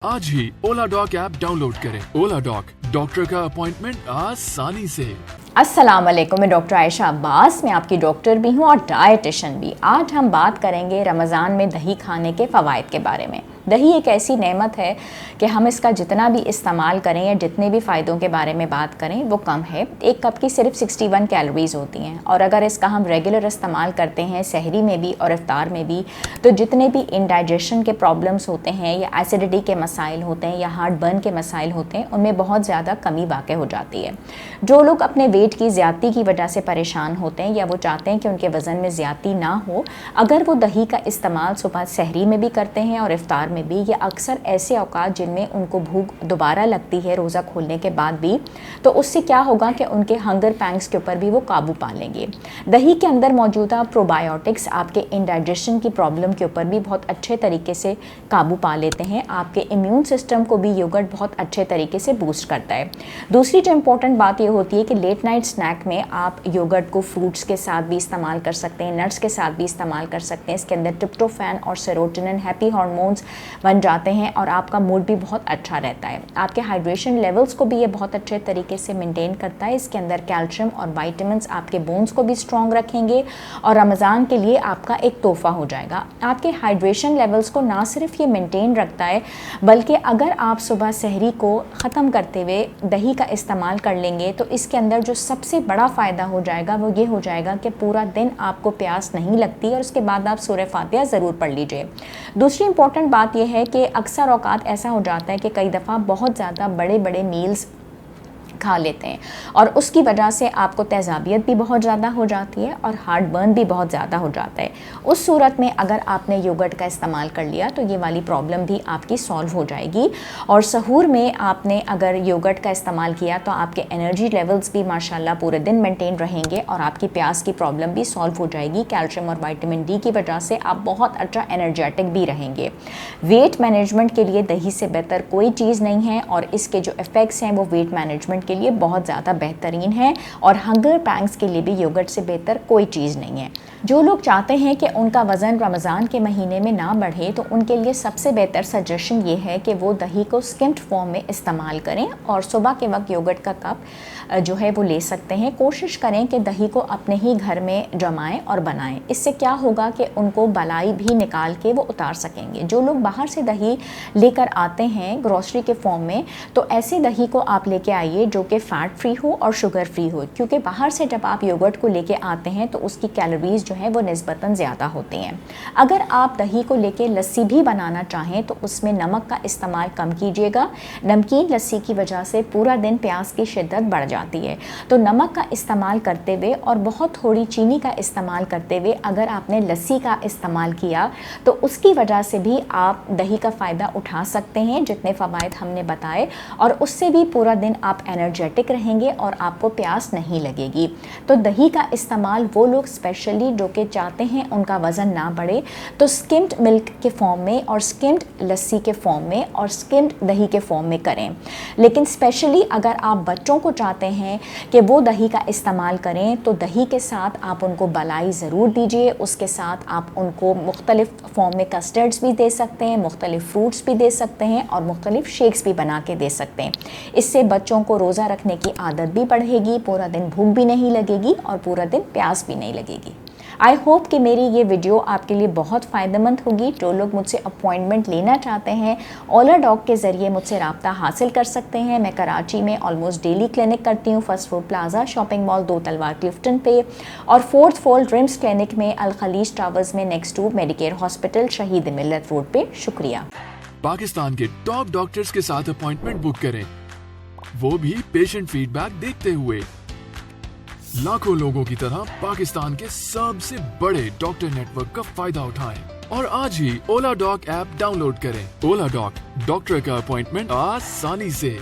आज ही ओला dock app download करें। ओला dock, doctor का अपॉइंटमेंट आसानी से। अस्सलाम वालेकुम, मैं डॉक्टर आयशा अब्बास। मैं आपकी डॉक्टर भी हूँ और डाइटिशियन भी। आज हम बात करेंगे रमज़ान में दही खाने के फ़वाइद के बारे में। दही एक ऐसी नेमत है कि हम इसका जितना भी इस्तेमाल करें या जितने भी फ़ायदों के बारे में बात करें वो कम है। एक कप की सिर्फ 61 कैलोरीज़ होती हैं और अगर इसका हम रेगुलर इस्तेमाल करते हैं सहरी में भी और इफ्तार में भी, तो जितने भी इंडाइजेशन के प्रॉब्लम्स होते हैं या एसिडिटी के मसाइल होते हैं या हार्ट बर्न के मसाइल होते हैं, उनमें बहुत ज़्यादा कमी वाक़ हो जाती है। जो लोग अपने वेट की ज़्यादती की वजह से परेशान होते हैं या वो चाहते हैं कि उनके वज़न में ज़्यादती ना हो, अगर वो दही का इस्तेमाल सुबह सहरी में भी करते हैं और इफ्तार में भी, या अक्सर ऐसे औकात जिनमें उनको भूख दोबारा लगती है रोज़ा खोलने के बाद भी, तो उससे क्या होगा कि उनके हंगर पैंग्स के ऊपर भी वो काबू पा लेंगे। दही के अंदर मौजूदा प्रोबायोटिक्स आपके इंडाइजेशन की प्रॉब्लम के ऊपर भी बहुत अच्छे तरीके से काबू पा लेते हैं। आपके इम्यून सिस्टम को भी योगर्ट बहुत अच्छे तरीके से बूस्ट करता है। दूसरी जो इम्पोर्टेंट बात ये होती है कि लेट नाइट स्नैक में आप योगर्ट को फ्रूट्स के साथ भी इस्तेमाल कर सकते हैं, नट्स के साथ भी इस्तेमाल कर सकते हैं। इसके अंदर ट्रिप्टोफैन और सेरोटोनिन हैप्पी हार्मोन्स बन जाते हैं और आपका मूड भी बहुत अच्छा रहता है। आपके हाइड्रेशन लेवल्स को भी ये बहुत अच्छे तरीके से मेंटेन करता है। इसके अंदर कैल्शियम और विटामिन्स आपके बोन्स को भी स्ट्रॉन्ग रखेंगे और रमज़ान के लिए आपका एक तोहफ़ा हो जाएगा। आपके हाइड्रेशन लेवल्स को ना सिर्फ ये मेंटेन रखता है, बल्कि अगर आप सुबह सहरी को ख़त्म करते हुए दही का इस्तेमाल कर लेंगे तो इसके अंदर जो सबसे बड़ा फ़ायदा हो जाएगा वो ये हो जाएगा कि पूरा दिन आपको प्यास नहीं लगती और उसके बाद आप सूरह फातिहा ज़रूर पढ़ लीजिए। दूसरी इंपॉर्टेंट बात यह है कि अक्सर औकात ऐसा हो जाता है कि कई दफ़ा बहुत ज़्यादा बड़े बड़े मील्स खा लेते हैं और उसकी वजह से आपको तेज़ाबियत भी बहुत ज़्यादा हो जाती है और हार्ट बर्न भी बहुत ज़्यादा हो जाता है। उस सूरत में अगर आपने योगर्ट का इस्तेमाल कर लिया तो ये वाली प्रॉब्लम भी आपकी सॉल्व हो जाएगी। और सहूर में आपने अगर योगर्ट का इस्तेमाल किया तो आपके एनर्जी लेवल्स भी माशाल्लाह पूरे दिन मेंटेन रहेंगे और आपकी प्यास की प्रॉब्लम भी सॉल्व हो जाएगी। कैल्शियम और विटामिन डी की वजह से आप बहुत अच्छा एनर्जेटिक भी रहेंगे। वेट मैनेजमेंट के लिए दही से बेहतर कोई चीज़ नहीं है और इसके जो इफ़ेक्ट्स हैं वो वेट मैनेजमेंट के लिए बहुत ज़्यादा बेहतरीन है और हंगर पैंग्स के लिए भी योगर्ट से बेहतर कोई चीज़ नहीं है। जो लोग चाहते हैं कि उनका वज़न रमज़ान के महीने में ना बढ़े, तो उनके लिए सबसे बेहतर सजेशन ये है कि वो दही को स्किम्ड फॉर्म में इस्तेमाल करें और सुबह के वक्त योगर्ट का कप जो है वो ले सकते हैं। कोशिश करें कि दही को अपने ही घर में जमाएं और बनाएं। इससे क्या होगा कि उनको बलाई भी निकाल के वो उतार सकेंगे। जो लोग बाहर से दही लेकर आते हैं ग्रोसरी के फॉर्म में, तो ऐसे दही को आप लेके आइए जो कि फ़ैट फ्री हो और शुगर फ्री हो, क्योंकि बाहर से जब आप योगर्ट को लेके आते हैं तो उसकी कैलोरीज़ जो है वो निस्बतन ज़्यादा होती हैं। अगर आप दही को लेके लस्सी भी बनाना चाहें तो उसमें नमक का इस्तेमाल कम कीजिएगा। नमकीन लस्सी की वजह से पूरा दिन प्यास की शिद्दत बढ़ जाती है, तो नमक का इस्तेमाल करते हुए और बहुत थोड़ी चीनी का इस्तेमाल करते हुए अगर आपने लस्सी का इस्तेमाल किया तो उसकी वजह से भी आप दही का फ़ायदा उठा सकते हैं, जितने फ़वाइद हमने बताए, और उससे भी पूरा दिन आप एनर्जेटिक रहेंगे और आपको प्यास नहीं लगेगी। तो दही का इस्तेमाल वो लोग स्पेशली जो कि चाहते हैं उनका वज़न ना बढ़े, तो स्किम्ड मिल्क के फॉर्म में और स्किम्ड लस्सी के फॉर्म में और स्किम्ड दही के फॉर्म में करें। लेकिन स्पेशली अगर आप बच्चों को चाहते हैं कि वो दही का इस्तेमाल करें तो दही के साथ आप उनको बलाई ज़रूर दीजिए। उसके साथ आप उनको मुख्तलिफ़ फॉर्म में कस्टर्ड्स भी दे सकते हैं, मुख्तलिफ़ फ्रूट्स भी दे सकते हैं और मुख्तलिफ़ शेक्स भी बना के दे सकते हैं। इससे बच्चों को रोज़ा रखने की आदत भी बढ़ेगी, पूरा दिन भूख भी नहीं लगेगी और पूरा दिन प्यास भी नहीं लगेगी। आई होप कि मेरी ये वीडियो आपके लिए बहुत फ़ायदेमंद होगी। जो लोग मुझसे अपॉइंटमेंट लेना चाहते हैं, ओला डॉक के ज़रिए मुझसे रब्ता हासिल कर सकते हैं। मैं कराची में ऑलमोस्ट डेली क्लिनिक करती हूँ, first floor plaza shopping mall 2 तलवार क्लिफ्टन पे, और 4th फ्लोर ड्रीम्स क्लिनिक में अल खलीज टावर्स में नेक्स्ट टू मेडिकेयर हॉस्पिटल शहीद मिल्लत रोड पे। शुक्रिया। पाकिस्तान के टॉप डॉक्टर्स के साथ अपॉइंटमेंट बुक करें, वो भी पेशेंट फीडबैक देखते हुए। लाखों लोगों की तरह पाकिस्तान के सबसे बड़े डॉक्टर नेटवर्क का फायदा उठाएं और आज ही ओला डॉक ऐप डाउनलोड करें। ओला डॉक, डॉक्टर का अपॉइंटमेंट आसानी से।